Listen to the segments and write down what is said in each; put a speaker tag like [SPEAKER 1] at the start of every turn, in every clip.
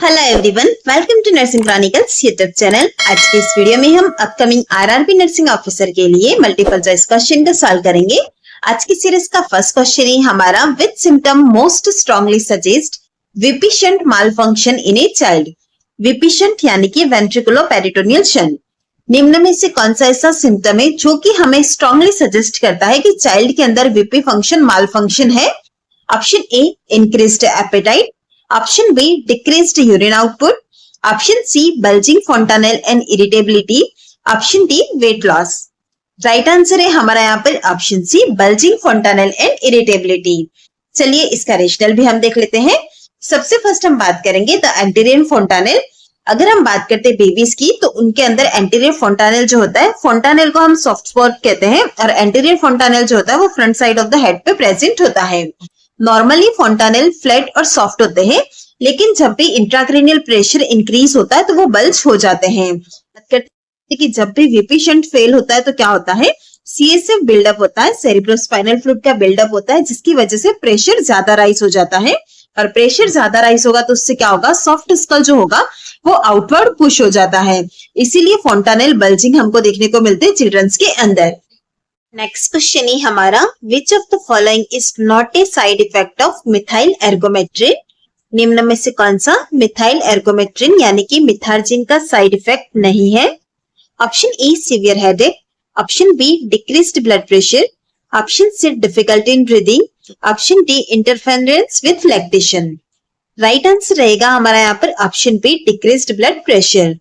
[SPEAKER 1] Hello everyone, welcome to Nursing Chronicles YouTube channel. आज के इस वीडियो में हम अपकमिंग आरआरबी नर्सिंग ऑफिसर के लिए मल्टीपल चॉइस क्वेश्चन का सॉल्व करेंगे। आज की सीरीज का फर्स्ट क्वेश्चन है हमारा, which symptom most strongly suggest VP shunt malfunction in a child. VP shunt यानी कि वेंट्रिकुलोपेरिटोनियल शंट, निम्न में से कौन सा ऐसा सिम्टम है जो कि हमें स्ट्रांगली सजेस्ट करता है कि चाइल्ड के अंदर वीपी फंक्शन मालफंक्शन है। Option A, increased appetite. Option B, decreased urine output. Option C, bulging fontanelle and irritability. Option D, weight loss. Right answer है हमारा यहाँ पर option C, bulging fontanelle and irritability। चलिए इसका rationale भी हम देख लेते हैं। सबसे फर्स्ट हम बात करेंगे द एंटीरियर fontanelle। अगर हम बात करते हैं बेबीज की तो उनके अंदर एंटीरियर fontanelle जो होता है, fontanelle को हम सॉफ्ट स्पॉट कहते हैं और एंटीरियर fontanelle जो होता है वो front side of the head पे प्रेजेंट होता है। नॉर्मली fontanelle फ्लैट और सॉफ्ट होते हैं, लेकिन जब भी इंट्राक्रैनियल प्रेशर इंक्रीज होता है तो वो बल्ज हो जाते हैं। बात करते हैं कि जब भी वीपी शंट फेल होता है तो क्या होता है, सीएसएफ बिल्डअप होता है, सेरिब्रोस्पाइनल फ्लूइड का बिल्डअप होता है, जिसकी वजह से प्रेशर ज्यादा राइज हो जाता है। और प्रेशर ज्यादा राइज होगा तो उससे क्या होगा, सॉफ्ट स्कल जो होगा वो आउटवर्ड पुश हो जाता है। इसीलिए fontanelle बल्जिंग हमको देखने को मिलते हैं चिल्ड्रंस के अंदर। नेक्स्ट क्वेश्चन है हमारा, which of the following is not a side effect of methyl ergometrine. निम्न में से कौन सा मिथाइल एर्गोमेट्रिन यानी कि मिथार्जिन का साइड इफेक्ट नहीं है। Option A, severe headache. Option B, decreased blood pressure. Option C, difficulty in breathing. Option D, interference with lactation. Right answer रहेगा हमारा यहाँ पर option B, decreased blood pressure.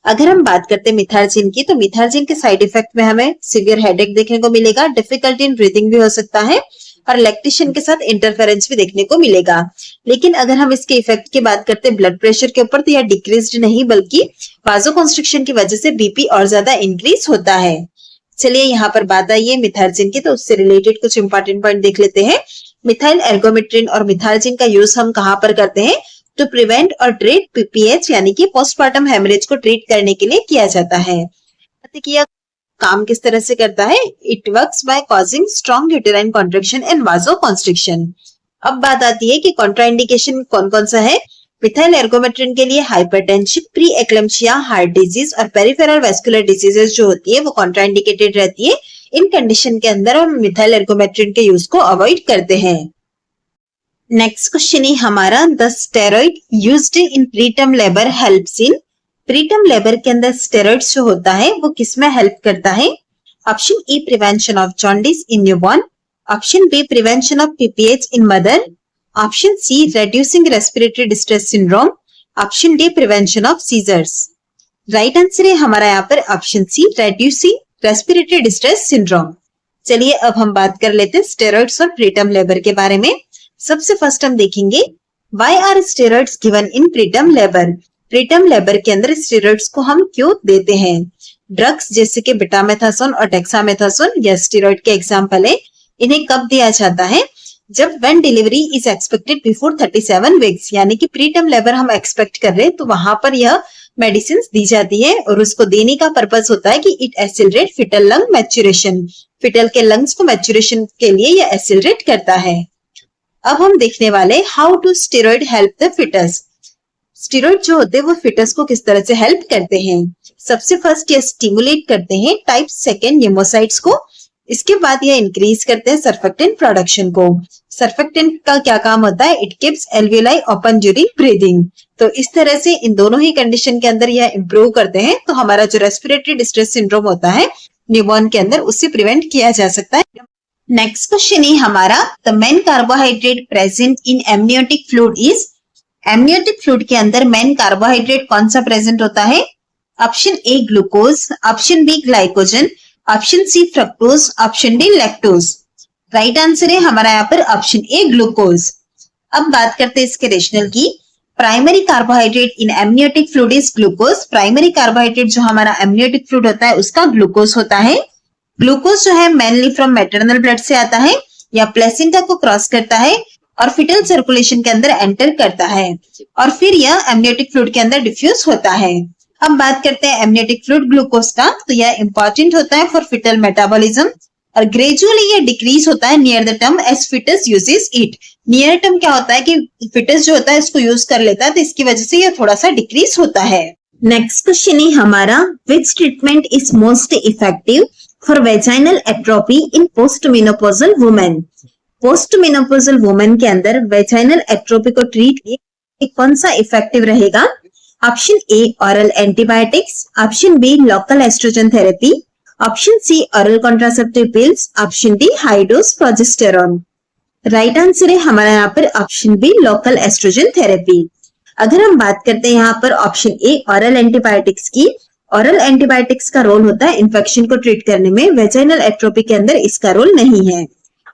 [SPEAKER 1] अगर हम बात करते हैं मिथार्जिन की तो मिथार्जिन के साइड इफेक्ट में हमें सीवियर हेडेक देखने को मिलेगा, डिफिकल्टी इन ब्रीदिंग भी हो सकता है और लैक्टेशन के साथ इंटरफेरेंस भी देखने को मिलेगा। लेकिन अगर हम इसके इफेक्ट की बात करते हैं ब्लड प्रेशर के ऊपर तो यह डिक्रीज्ड नहीं बल्कि वासोकंस्ट्रिक्शन की वजह से बीपी और ज्यादा इंक्रीज होता है। चलिए यहाँ पर बात आई है मिथार्जिन की, तो उससे रिलेटेड कुछ इंपॉर्टेंट पॉइंट देख लेते हैं। मिथाइल एर्गोमेट्रिन और मिथार्जिन का यूज हम कहाँ पर करते हैं, टू प्रिवेंट और ट्रीट पीपीएच यानी कि पोस्टमार्टम हेमरेज को ट्रीट करने के लिए किया जाता है। काम किस तरह से करता है, it works by causing strong uterine contraction and vasoconstriction. अब बात आती है कि कॉन्ट्राइंडिकेशन कौन कौन सा है। मिथाइल एर्गोमेट्रिन के लिए hypertension, pre eclampsia, heart disease और पेरिफेरल वैस्कुलर डिजीजेस जो होती है वो कॉन्ट्राइंडिकेटेड रहती है। इन कंडीशन के अंदर हम मिथाइल एर्गोमेट्रिन के यूज को अवॉइड करते हैं। नेक्स्ट क्वेश्चन है हमारा, the steroid used in preterm labour helps in. Preterm labour के अंदर स्टेरॉइड्स जो होता है वो किसमें हेल्प करता है। Option A, prevention of jaundice in newborn. Option B, prevention of PPH in mother. Option C, reducing respiratory distress syndrome. Option D, prevention of seizures. Right answer है हमारा यहाँ पर option C, reducing respiratory distress syndrome. चलिए अब हम बात कर लेते हैं स्टेरॉइड्स और प्रीटर्म लेबर के बारे में। सबसे फर्स्ट हम देखेंगे, why are steroids given in preterm labour. Preterm labour के अंदर स्टेरॉइड्स को हम क्यों देते हैं। ड्रग्स जैसे कि बेटामेथासोन और डेक्सामेथासोन यह स्टेरॉइड के एग्जांपल है। इन्हें कब दिया जाता है, जब when delivery is expected before 37 weeks यानी कि प्रीटर्म लेबर हम एक्सपेक्ट कर रहे हैं तो वहां पर यह मेडिसिन दी जाती है और उसको देने का पर्पस होता है कि it accelerate fetal lung maturation. Fetal के लंग्स को मैच्योरेशन के लिए यह एक्सेलरेट करता है। अब हम देखने वाले how to steroid help the fetus. Steroid जो होते हैं वो फिटस को किस तरह से हेल्प करते हैं। सबसे फर्स्ट ये स्टिमुलेट करते हैं टाइप सेकेंड न्यूमोसाइट्स को। इसके बाद ये इंक्रीज करते हैं सर्फेक्टेंट प्रोडक्शन को। सर्फेक्टेंट का क्या काम होता है, it keeps alveoli open during breathing. तो इस तरह से इन दोनों ही कंडीशन के अंदर यह इंप्रूव करते हैं तो हमारा जो रेस्पिरेटरी डिस्ट्रेस सिंड्रोम होता है न्यूबॉर्न के अंदर उससे प्रिवेंट किया जा सकता है। नेक्स्ट क्वेश्चन है हमारा, the main carbohydrate present in amniotic fluid is. Amniotic fluid के अंदर मेन कार्बोहाइड्रेट कौन सा प्रेजेंट होता है। Option A, glucose. Option B, glycogen. Option C, fructose. Option D, lactose. Right answer है हमारा यहाँ पर ऑप्शन ए, ग्लूकोज। अब बात करते हैं इसके रेशनल की। Primary carbohydrate in amniotic fluid is glucose. Primary carbohydrate जो हमारा एमनियोटिक फ्लूइड होता है उसका ग्लूकोज होता है। ग्लूकोज जो है मेनली फ्रॉम मैटरनल ब्लड से आता है या प्लेसेंटा को क्रॉस करता है और फिटल सर्कुलेशन के अंदर एंटर करता है और फिर यह एमनियोटिक फ्लूइड के अंदर डिफ्यूज होता है। अब बात करते हैं एमनियोटिक फ्लूइड ग्लूकोज का, तो यह इंपॉर्टेंट होता है फॉर फिटल मेटाबॉलिज्म और ग्रेजुअली ये डिक्रीज होता है near the term as fetus uses it. Near term क्या होता है कि फिटस जो होता है इसको यूज कर लेता है, तो इसकी वजह से ये थोड़ा सा डिक्रीज होता है। नेक्स्ट क्वेश्चन है हमारा, विच treatment is most effective for vaginal atrophy in post menopausal women. Post menopausal women के अंदर वेजाइनल एट्रोपी को ट्रीट कौन सा इफेक्टिव रहेगा? Option A oral antibiotics, option B local estrogen therapy, option C oral contraceptive pills, option D high dose progesterone. Right answer है हमारा यहाँ पर option B local estrogen therapy. अगर हम बात करते हैं यहाँ पर ऑप्शन ए ऑरल एंटीबायोटिक्स की, ऑरल एंटीबायोटिक्स का रोल होता है इन्फेक्शन को ट्रीट करने में, वेजाइनल एट्रोपी के अंदर इसका रोल नहीं है।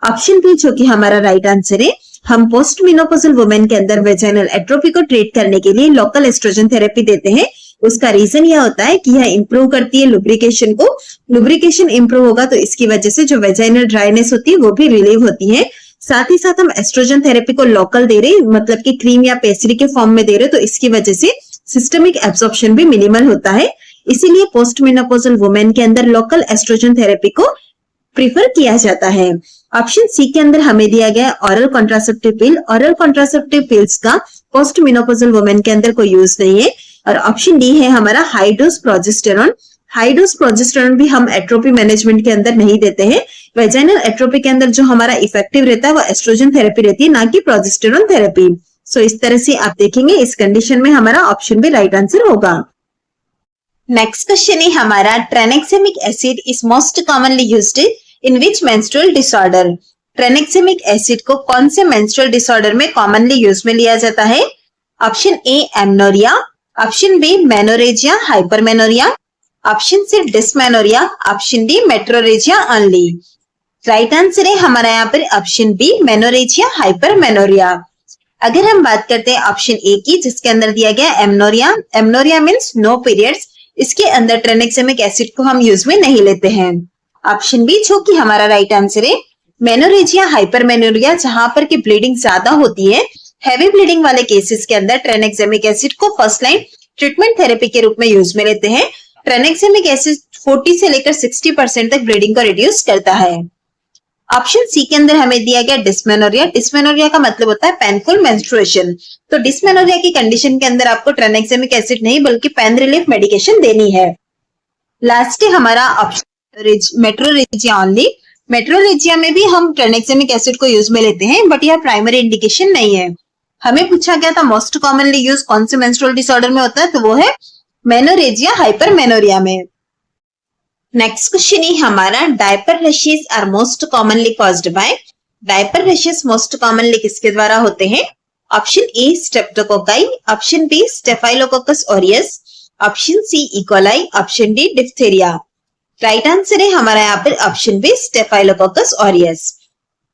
[SPEAKER 1] ऑप्शन बी जो कि हमारा राइट आंसर है, हम पोस्ट मेनोपॉजल वुमेन के अंदर वेजाइनल एट्रोपी को ट्रीट करने के लिए लोकल एस्ट्रोजन थेरेपी देते हैं। उसका रीजन यह होता है कि यह इंप्रूव करती है लुब्रिकेशन को। लुब्रिकेशन इंप्रूव होगा तो इसकी वजह से जो वेजाइनल ड्राइनेस होती है वो भी रिलीव होती है। साथ ही साथ हम एस्ट्रोजन थेरेपी को लोकल दे रहे, मतलब कि क्रीम या पेस्ट्री के फॉर्म में दे रहे, तो इसकी वजह से सिस्टमिक एब्जॉर्प्शन भी मिनिमल होता है। इसीलिए पोस्ट मेनोपॉजल वुमेन के अंदर लोकल एस्ट्रोजन थेरेपी को प्रीफर किया जाता है। ऑप्शन सी के अंदर हमें दिया गया oral contraceptive pill. Oral contraceptive pills का पोस्ट मेनोपॉजल वुमेन के अंदर कोई यूज नहीं है। और ऑप्शन डी है हमारा high dose progesterone. High dose progesterone भी हम एट्रोपी मैनेजमेंट के अंदर नहीं देते हैं। वेजाइनल एट्रोपी के अंदर जो हमारा इफेक्टिव रहता है वो एस्ट्रोजन थेरेपी रहती है, ना कि प्रोजेस्टेरॉन थेरेपी। सो इस तरह से आप देखेंगे इस कंडीशन में हमारा ऑप्शन भी राइट आंसर होगा। नेक्स्ट क्वेश्चन है हमारा, tranexamic acid is most commonly used in which menstrual disorder. Tranexamic acid को कौन से मेंस्ट्रुअल डिसऑर्डर में कॉमनली यूज में लिया जाता है? Option A amenorrhea, option B menorrhagia hypermenorrhea, option C dysmenorrhea, option D metrorrhagia only. Right answer है हमारा यहाँ पर ऑप्शन बी मेनोरेजिया हाइपरमेनोरिया। अगर हम बात करते हैं ऑप्शन ए की, जिसके अंदर दिया गया amenorrhoea, amenorrhoea means no periods, इसके अंदर ट्रेनेक्सेमिक एसिड को हम यूज में नहीं लेते हैं। ऑप्शन बी जो कि हमारा राइट आंसर है, मेनोरेजिया हाइपरमेनोरिया, जहां पर की ब्लीडिंग ज्यादा होती है, हैवी ब्लीडिंग वाले केसेस के अंदर ट्रेनेक्सेमिक एसिड को फर्स्ट लाइन ट्रीटमेंट थेरेपी के रूप में यूज में लेते हैं। ट्रेनेक्सेमिक एसिड 40 से लेकर 60% तक ब्लीडिंग को रिड्यूस करता है। ऑप्शन सी के अंदर हमें दिया गया डिस्मेनोरिया। डिस्मेनोरिया का मतलब होता है पेनफुल मेंस्ट्रुएशन। तो डिस्मेनोरिया की कंडीशन के अंदर आपको ट्रेनेक्सेमिक एसिड नहीं बल्कि पेन रिलीफ मेडिकेशन देनी है। लास्ट है हमारा ऑप्शन मेट्रोरेजिया ओनली। मेट्रोरेजिया में भी हम ट्रेनेक्सेमिक एसिड को यूज में लेते हैं, बट यह प्राइमरी इंडिकेशन नहीं है। हमें पूछा गया था मोस्ट कॉमनली यूज कौन से मेंस्ट्रुअल डिसऑर्डर में होता है, तो वो है मेनोरेजिया हाइपरमेनोरिया में। नेक्स्ट क्वेश्चन है हमारा, diaper rashes are most commonly caused by. Diaper rashes most commonly किसके द्वारा होते हैं? Option A streptococci, option B staphylococcus aureus, option C E coli, option D diphtheria. Right answer है हमारा यहाँ पर option B staphylococcus aureus.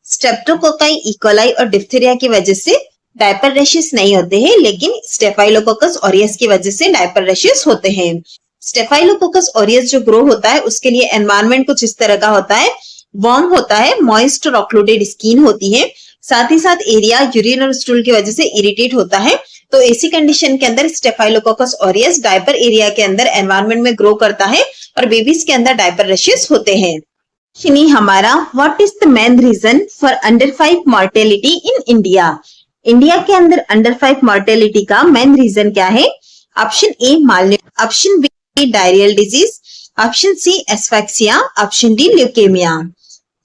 [SPEAKER 1] Streptococci, E coli और diphtheria की वजह से डायपर रैशेस नहीं होते हैं, लेकिन स्टेफाइलोकोकस ऑरियस की वजह से डायपर रैशेस होते हैं। स्टेफाइलोकोकस ऑरियस जो ग्रो होता है उसके लिए एनवायरनमेंट कुछ इस तरह का होता है, वार्म होता है, मॉइस्ट और ऑक्लूडेड स्किन होती है, साथ ही साथ एरिया यूरिन और स्टूल की वजह से इरिटेट होता है। तो ऐसी कंडीशन के अंदर स्टेफाइलोकोकस ऑरियस डायपर एरिया के अंदर एनवायरनमेंट में ग्रो करता है और बेबीज के अंदर डायपर रैशेस होते हैं। हमारा, what is the main reason for under 5 mortality in India. India के अंदर अंडर 5 मॉर्टेलिटी का मेन रीजन क्या है? Option A malnutrition, option B diarrhoeal disease, option C asphyxia, option D leukaemia.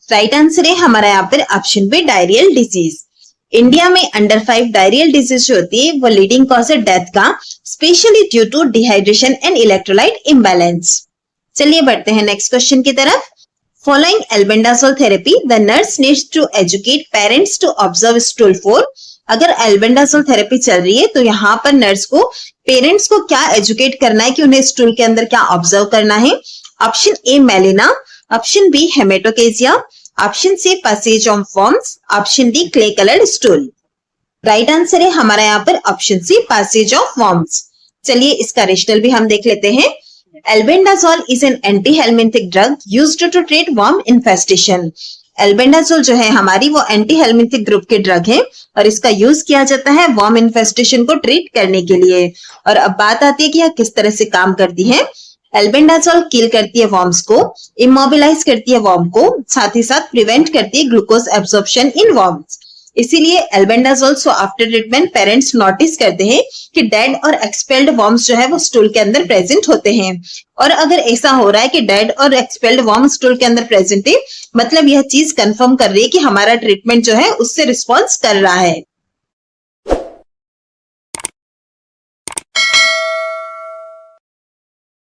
[SPEAKER 1] Right answer है हमारा यहाँ पर option B diarrhoeal disease. India में अंडर 5 डायरियल डिजीज जो होती है वो लीडिंग कॉज है डेथ का, specially due to dehydration and electrolyte imbalance. चलिए बढ़ते हैं नेक्स्ट क्वेश्चन की तरफ। Following albendazole therapy the nurse needs to educate parents to observe stool for. अगर एल्बेंडाजोल थेरेपी चल रही है तो यहाँ पर नर्स को पेरेंट्स को क्या एजुकेट करना है कि उन्हें स्टूल के अंदर क्या ऑब्जर्व करना है? Option A melena, option B hematochezia, option C passage of worms, option D clay coloured stool. Right answer है हमारा यहाँ पर option C passage of worms. चलिए इसका रेशनल भी हम देख लेते हैं। Albendazole is an anti helminthic drug used to treat worm infestation. Albendazole जो है हमारी वो एंटी हेलमिंथिक ग्रुप के ड्रग है और इसका यूज किया जाता है वर्म इन्फेस्टेशन को ट्रीट करने के लिए। और अब बात आती है कि यह किस तरह से काम करती है। एल्बेंडाजोल किल करती है वर्म्स को, इमोबिलाइज करती है वर्म को, साथ ही साथ प्रिवेंट करती है ग्लूकोज एब्जॉर्प्शन इन वर्म्स। इसीलिए albendazole so after treatment parents notice करते हैं कि डेड और एक्सपेल्ड वर्म्स जो है वो स्टूल के अंदर प्रेजेंट होते हैं। और अगर ऐसा हो रहा है कि डेड और एक्सपेल्ड वर्म स्टूल के अंदर प्रेजेंट है, मतलब यह चीज कंफर्म कर रही है कि हमारा ट्रीटमेंट जो है उससे रिस्पॉन्स कर रहा है।